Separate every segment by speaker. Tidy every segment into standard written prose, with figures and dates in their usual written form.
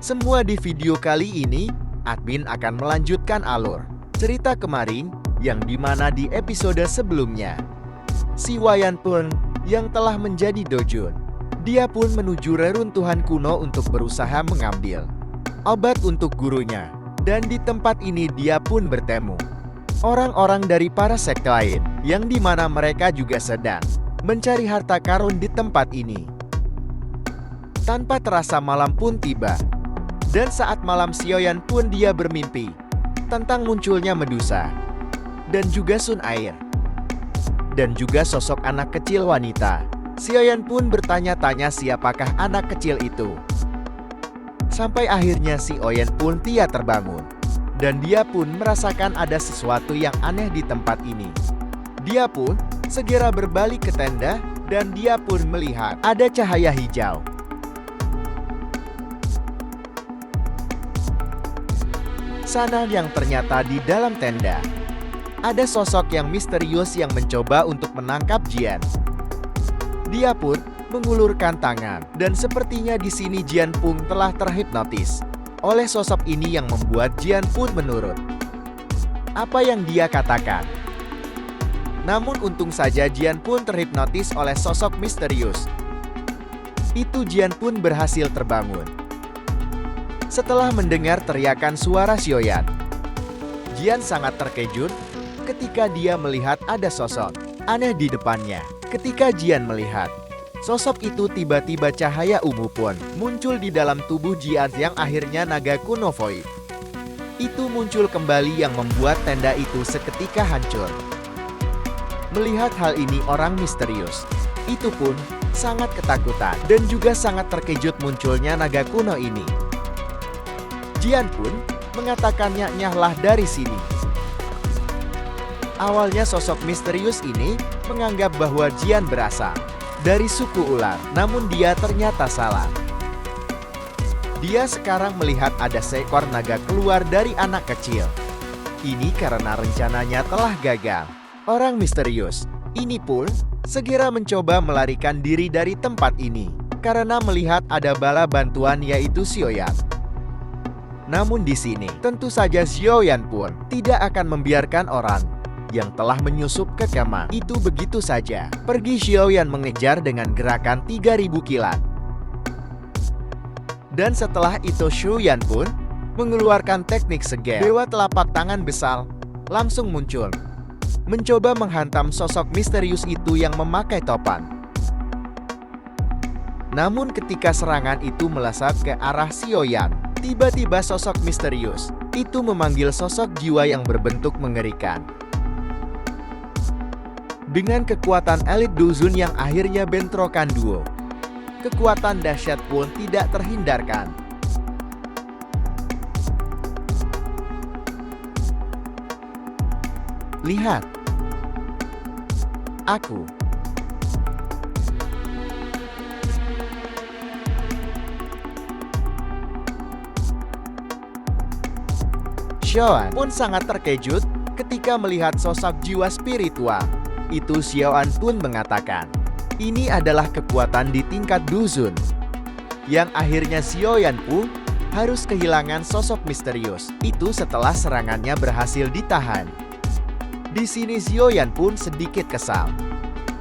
Speaker 1: Semua di video kali ini, admin akan melanjutkan alur cerita kemarin yang dimana di episode sebelumnya. Si Wyanpun yang telah menjadi Dojun, dia pun menuju reruntuhan kuno untuk berusaha mengambil obat untuk gurunya. Dan di tempat ini dia pun bertemu orang-orang dari para sekte lain, yang dimana mereka juga sedang mencari harta karun di tempat ini. Tanpa terasa malam pun tiba. Dan saat malam Sioyan pun dia bermimpi tentang munculnya Medusa dan juga Sun Air dan juga sosok anak kecil wanita. Sioyan pun bertanya-tanya siapakah anak kecil itu. Sampai akhirnya si Oyen pun dia terbangun dan dia pun merasakan ada sesuatu yang aneh di tempat ini. Dia pun segera berbalik ke tenda dan dia pun melihat ada cahaya hijau. Sana yang ternyata di dalam tenda ada sosok yang misterius yang mencoba untuk menangkap Jian. Dia pun mengulurkan tangan dan sepertinya di sini Jian pun telah terhipnotis oleh sosok ini yang membuat Jian pun menurut apa yang dia katakan. Namun untung saja Jian pun terhipnotis oleh sosok misterius. Itu Jian pun berhasil terbangun. Setelah mendengar teriakan suara Sioyan, Jian sangat terkejut ketika dia melihat ada sosok aneh di depannya. Ketika Jian melihat sosok itu, tiba-tiba cahaya ungu pun muncul di dalam tubuh Jian yang akhirnya naga kuno void itu muncul kembali yang membuat tenda itu seketika hancur. Melihat hal ini orang misterius itu pun sangat ketakutan dan juga sangat terkejut munculnya naga kuno ini. Jian pun mengatakannya nyahlah dari sini. Awalnya sosok misterius ini menganggap bahwa Jian berasal dari suku ular, namun dia ternyata salah. Dia sekarang melihat ada seekor naga keluar dari anak kecil. Ini karena rencananya telah gagal. Orang misterius ini pun segera mencoba melarikan diri dari tempat ini karena melihat ada bala bantuan yaitu Sioyan. Namun di sini tentu saja Sioyan pun tidak akan membiarkan orang yang telah menyusup ke kemah itu begitu saja pergi. Sioyan mengejar dengan gerakan 3000 kilat. Dan setelah itu Sioyan pun mengeluarkan teknik segel. Dewa telapak tangan besar langsung muncul, mencoba menghantam sosok misterius itu yang memakai topan. Namun ketika serangan itu melesat ke arah Sioyan, tiba-tiba sosok misterius itu memanggil sosok jiwa yang berbentuk mengerikan. Dengan kekuatan elit Dojun yang akhirnya bentrokan duo, kekuatan dahsyat pun tidak terhindarkan. Lihat, aku. Sioyan pun sangat terkejut ketika melihat sosok jiwa spiritual. Itu Sioyan pun mengatakan, ini adalah kekuatan di tingkat Dojun. Yang akhirnya Sioyan pun harus kehilangan sosok misterius itu setelah serangannya berhasil ditahan. Di sini Sioyan pun sedikit kesal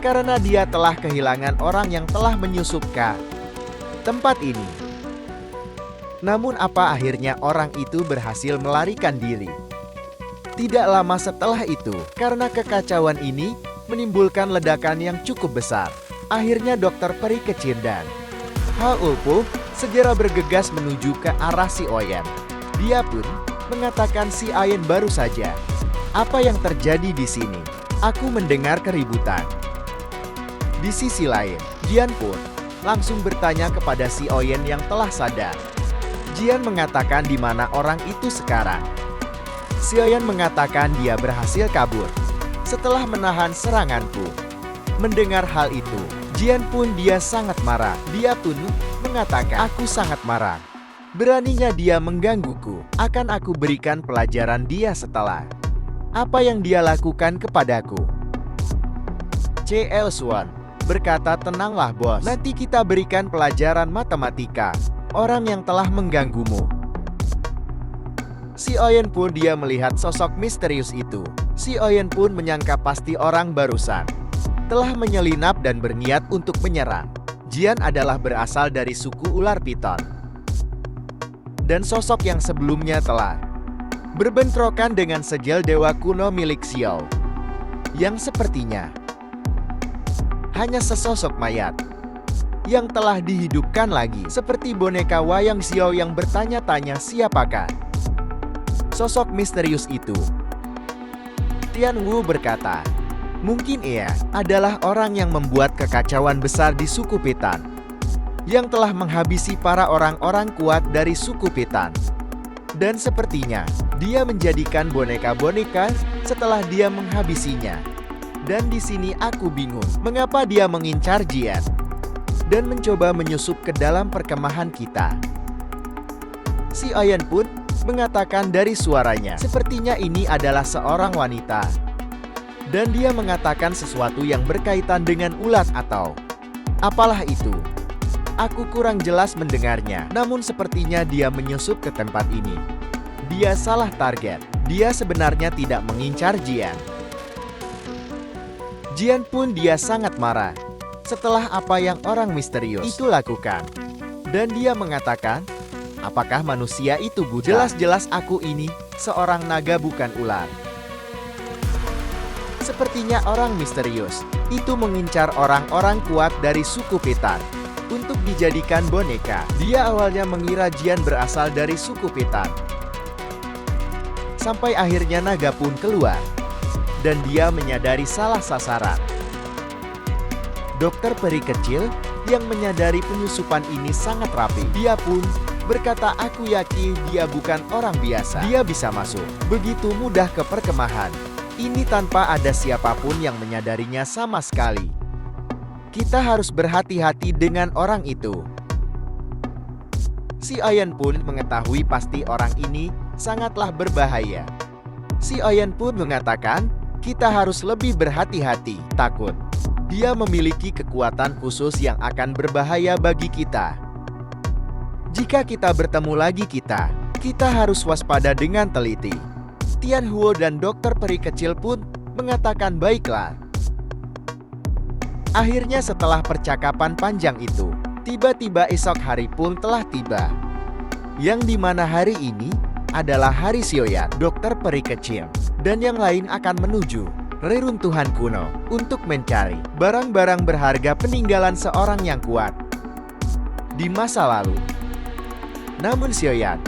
Speaker 1: karena dia telah kehilangan orang yang telah menyusup ke tempat ini. Namun apa akhirnya orang itu berhasil melarikan diri. Tidak lama setelah itu, karena kekacauan ini menimbulkan ledakan yang cukup besar. Akhirnya dokter peri kecil dan Ha Ulpo segera bergegas menuju ke arah si Oyen. Dia pun mengatakan si Oyen baru saja. Apa yang terjadi di sini? Aku mendengar keributan. Di sisi lain, Jian pun langsung bertanya kepada si Oyen yang telah sadar. Jian mengatakan di mana orang itu sekarang. Sioyan mengatakan dia berhasil kabur setelah menahan seranganku. Mendengar hal itu, Jian pun dia sangat marah. Dia pun mengatakan, aku sangat marah. Beraninya dia menggangguku. Akan aku berikan pelajaran dia setelah apa yang dia lakukan kepadaku. CL Swan berkata, tenanglah bos, nanti kita berikan pelajaran matematika. orang-orang yang telah mengganggumu. Si Oyen pun dia melihat sosok misterius itu. Si Oyen pun menyangka pasti orang barusan telah menyelinap dan berniat untuk menyerang. Jian adalah berasal dari suku ular piton. Dan sosok yang sebelumnya telah berbentrokan dengan segel dewa kuno milik Xiao, yang sepertinya hanya sesosok mayat yang telah dihidupkan lagi, seperti boneka wayang Xiao yang bertanya-tanya siapakah sosok misterius itu. Tian Wu berkata, mungkin ia adalah orang yang membuat kekacauan besar di suku Pitan, yang telah menghabisi para orang-orang kuat dari suku Pitan. Dan sepertinya dia menjadikan boneka-boneka setelah dia menghabisinya. Dan di sini aku bingung, mengapa dia mengincar Jian dan mencoba menyusup ke dalam perkemahan kita. Si Oyen pun mengatakan dari suaranya, sepertinya ini adalah seorang wanita. Dan dia mengatakan sesuatu yang berkaitan dengan ulat atau apalah itu. Aku kurang jelas mendengarnya, namun sepertinya dia menyusup ke tempat ini. Dia salah target. Dia sebenarnya tidak mengincar Jian. Jian pun dia sangat marah setelah apa yang orang misterius itu lakukan. Dan dia mengatakan, apakah manusia itu buta? Jelas-jelas aku ini seorang naga bukan ular. Sepertinya orang misterius itu mengincar orang-orang kuat dari suku Pitan untuk dijadikan boneka. Dia awalnya mengira Jian berasal dari suku Pitan. Sampai akhirnya naga pun keluar. Dan dia menyadari salah sasaran. Dokter peri kecil yang menyadari penyusupan ini sangat rapi. Dia pun berkata, aku yakin dia bukan orang biasa. Dia bisa masuk begitu mudah ke perkemahan ini tanpa ada siapapun yang menyadarinya sama sekali. Kita harus berhati-hati dengan orang itu. Si Oyen pun mengetahui pasti orang ini sangatlah berbahaya. Si Oyen pun mengatakan, kita harus lebih berhati-hati. Takut dia memiliki kekuatan khusus yang akan berbahaya bagi kita. Jika kita bertemu lagi kita harus waspada dengan teliti. Tian Huo dan dokter peri kecil pun mengatakan baiklah. Akhirnya setelah percakapan panjang itu, tiba-tiba esok hari pun telah tiba. Yang dimana hari ini adalah hari Xiaoyan, dokter peri kecil, dan yang lain akan menuju reruntuhan kuno untuk mencari barang-barang berharga peninggalan seorang yang kuat di masa lalu. Namun Xiaoyan,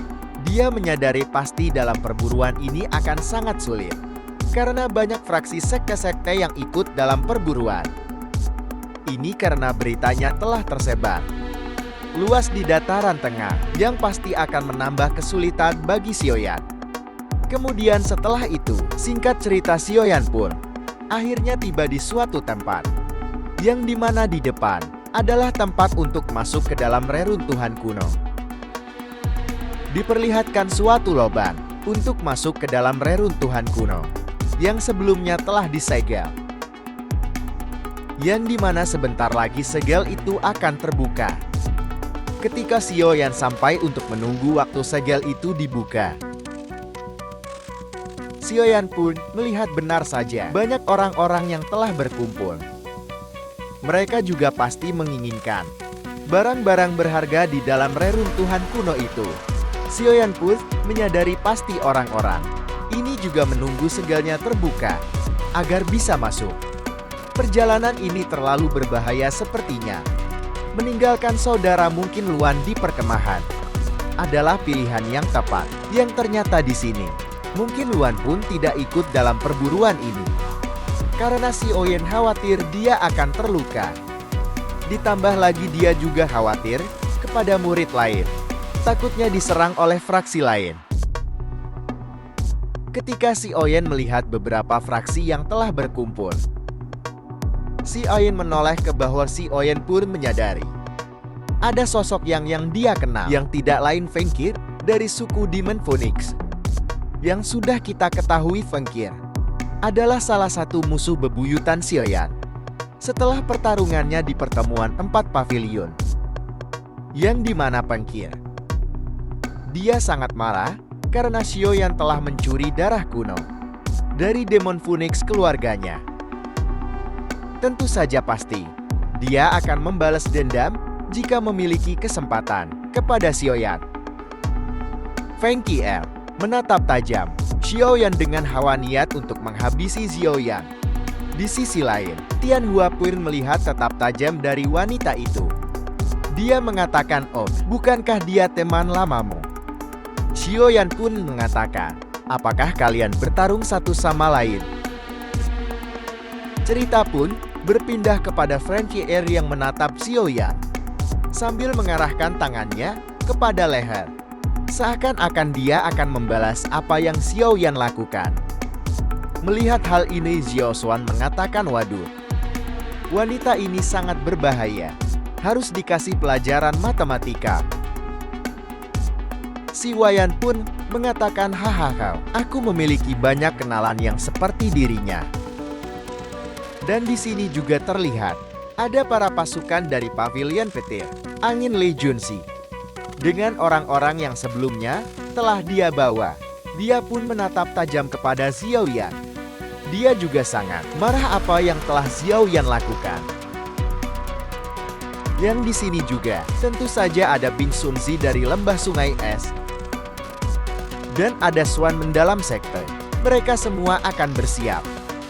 Speaker 1: dia menyadari pasti dalam perburuan ini akan sangat sulit, karena banyak fraksi sekte-sekte yang ikut dalam perburuan. Ini karena beritanya telah tersebar luas di dataran tengah, yang pasti akan menambah kesulitan bagi Xiaoyan. Kemudian setelah itu, singkat cerita Xiaoyan pun akhirnya tiba di suatu tempat, yang dimana di depan adalah tempat untuk masuk ke dalam reruntuhan kuno. Diperlihatkan suatu lubang untuk masuk ke dalam reruntuhan kuno yang sebelumnya telah disegel. Yang dimana sebentar lagi segel itu akan terbuka. Ketika Xiaoyan sampai untuk menunggu waktu segel itu dibuka, Xiaoyan pun melihat benar saja banyak orang-orang yang telah berkumpul. Mereka juga pasti menginginkan barang-barang berharga di dalam reruntuhan kuno itu. Xiaoyan pun menyadari pasti orang-orang ini juga menunggu segelnya terbuka agar bisa masuk. Perjalanan ini terlalu berbahaya sepertinya. Meninggalkan saudara mungkin Luan di perkemahan adalah pilihan yang tepat. Yang ternyata di sini, mungkin Luan pun tidak ikut dalam perburuan ini. Karena si Oyen khawatir dia akan terluka. Ditambah lagi dia juga khawatir kepada murid lain. Takutnya diserang oleh fraksi lain. Ketika si Oyen melihat beberapa fraksi yang telah berkumpul, si Oyen menoleh ke bawah. Si Oyen pun menyadari ada sosok yang dia kenal, yang tidak lain Feng Qir dari suku Demon Phoenix. Yang sudah kita ketahui Feng Qir adalah salah satu musuh bebuyutan Xiaoyan setelah pertarungannya di pertemuan 4 pavilion, yang dimana Feng Qir Dia sangat marah karena Xiaoyan telah mencuri darah kuno dari Demon Phoenix keluarganya. Tentu saja pasti, dia akan membalas dendam jika memiliki kesempatan kepada Xiaoyan. Feng Qian menatap tajam Xiaoyan dengan hawa niat untuk menghabisi Xiaoyan. Di sisi lain, Tianhua pun melihat tetap tajam dari wanita itu. Dia mengatakan, "Oh, bukankah dia teman lamamu?" Xiaoyan pun mengatakan, "Apakah kalian bertarung satu sama lain?" Cerita pun berpindah kepada Feng Qian yang menatap Xiaoyan sambil mengarahkan tangannya kepada leher. Seakan-akan dia akan membalas apa yang Xiaoyan lakukan. Melihat hal ini, Xiao Xuan mengatakan, "Waduh, wanita ini sangat berbahaya. Harus dikasih pelajaran matematika." Si Wayan pun mengatakan, "Hahaha, aku memiliki banyak kenalan yang seperti dirinya." Dan di sini juga terlihat ada para pasukan dari pavilion petir angin Li Junxi dengan orang-orang yang sebelumnya telah dia bawa. Dia pun menatap tajam kepada Xiaoyan. Dia juga sangat marah apa yang telah Xiaoyan lakukan. Yang di sini juga tentu saja ada Bing Sunzi dari lembah sungai es dan ada Swan mendalam sekte. Mereka semua akan bersiap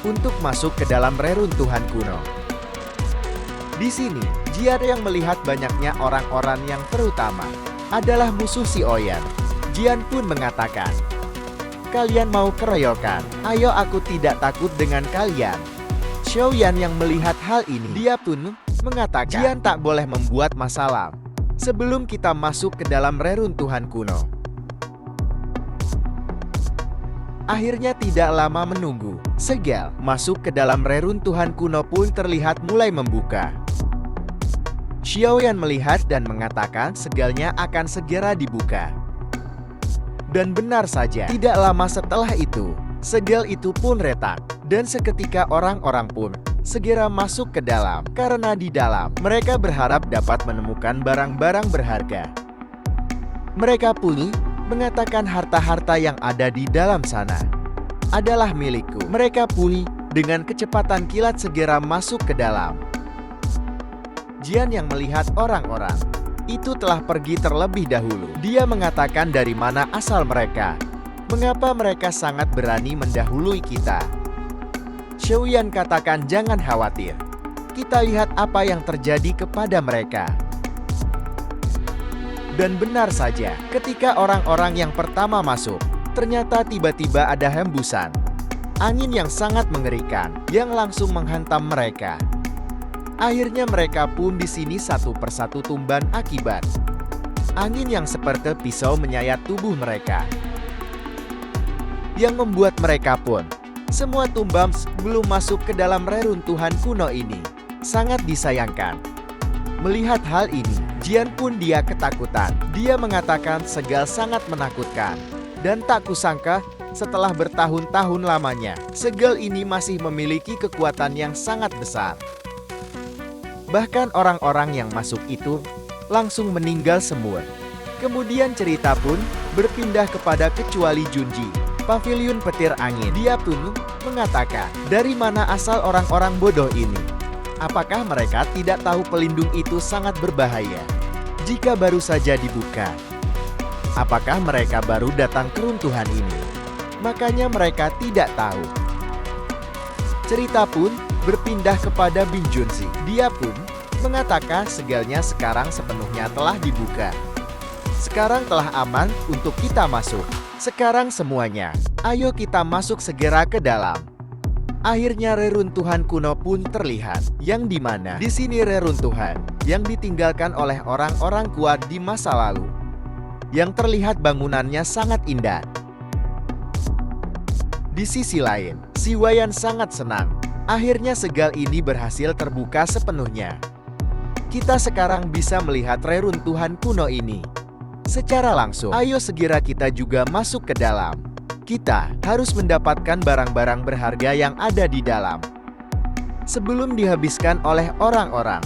Speaker 1: untuk masuk ke dalam reruntuhan kuno. Di sini, Jian yang melihat banyaknya orang-orang yang terutama adalah musuh Xiaoyan. Jian pun mengatakan, "Kalian mau keroyokan? Ayo, aku tidak takut dengan kalian." Xiaoyan yang melihat hal ini, dia pun mengatakan, "Jian tak boleh membuat masalah sebelum kita masuk ke dalam reruntuhan kuno." Akhirnya tidak lama menunggu, segel masuk ke dalam reruntuhan kuno pun terlihat mulai membuka. Xiaoyan melihat dan mengatakan segelnya akan segera dibuka. Dan benar saja, tidak lama setelah itu, segel itu pun retak. Dan seketika orang-orang pun segera masuk ke dalam, karena di dalam mereka berharap dapat menemukan barang-barang berharga. Mereka pun mengatakan harta-harta yang ada di dalam sana adalah milikku. Mereka pun dengan kecepatan kilat segera masuk ke dalam. Jian yang melihat orang-orang itu telah pergi terlebih dahulu. Dia mengatakan dari mana asal mereka. Mengapa mereka sangat berani mendahului kita? Xiaoyan katakan, "Jangan khawatir. Kita lihat apa yang terjadi kepada mereka." Dan benar saja, ketika orang-orang yang pertama masuk, ternyata tiba-tiba ada hembusan angin yang sangat mengerikan yang langsung menghantam mereka. Akhirnya mereka pun di sini satu persatu tumban akibat angin yang seperti pisau menyayat tubuh mereka. Yang membuat mereka pun semua tumbang belum masuk ke dalam reruntuhan kuno ini. Sangat disayangkan. Melihat hal ini, Jian pun dia ketakutan. Dia mengatakan segel sangat menakutkan. Dan tak kusangka setelah bertahun-tahun lamanya, segel ini masih memiliki kekuatan yang sangat besar. Bahkan orang-orang yang masuk itu langsung meninggal semua. Kemudian cerita pun berpindah kepada kecuali Junji, pavilion petir angin. Dia pun mengatakan, "Dari mana asal orang-orang bodoh ini? Apakah mereka tidak tahu pelindung itu sangat berbahaya jika baru saja dibuka? Apakah mereka baru datang ke runtuhan ini? Makanya mereka tidak tahu." Cerita pun berpindah kepada Bing Junzi. Dia pun mengatakan segelnya sekarang sepenuhnya telah dibuka. Sekarang telah aman untuk kita masuk. Sekarang semuanya, ayo kita masuk segera ke dalam. Akhirnya reruntuhan kuno pun terlihat, yang dimana di sini reruntuhan yang ditinggalkan oleh orang-orang kuat di masa lalu. Yang terlihat bangunannya sangat indah. Di sisi lain, si Wayan sangat senang. Akhirnya segel ini berhasil terbuka sepenuhnya. Kita sekarang bisa melihat reruntuhan kuno ini secara langsung. Ayo segera kita juga masuk ke dalam. Kita harus mendapatkan barang-barang berharga yang ada di dalam sebelum dihabiskan oleh orang-orang.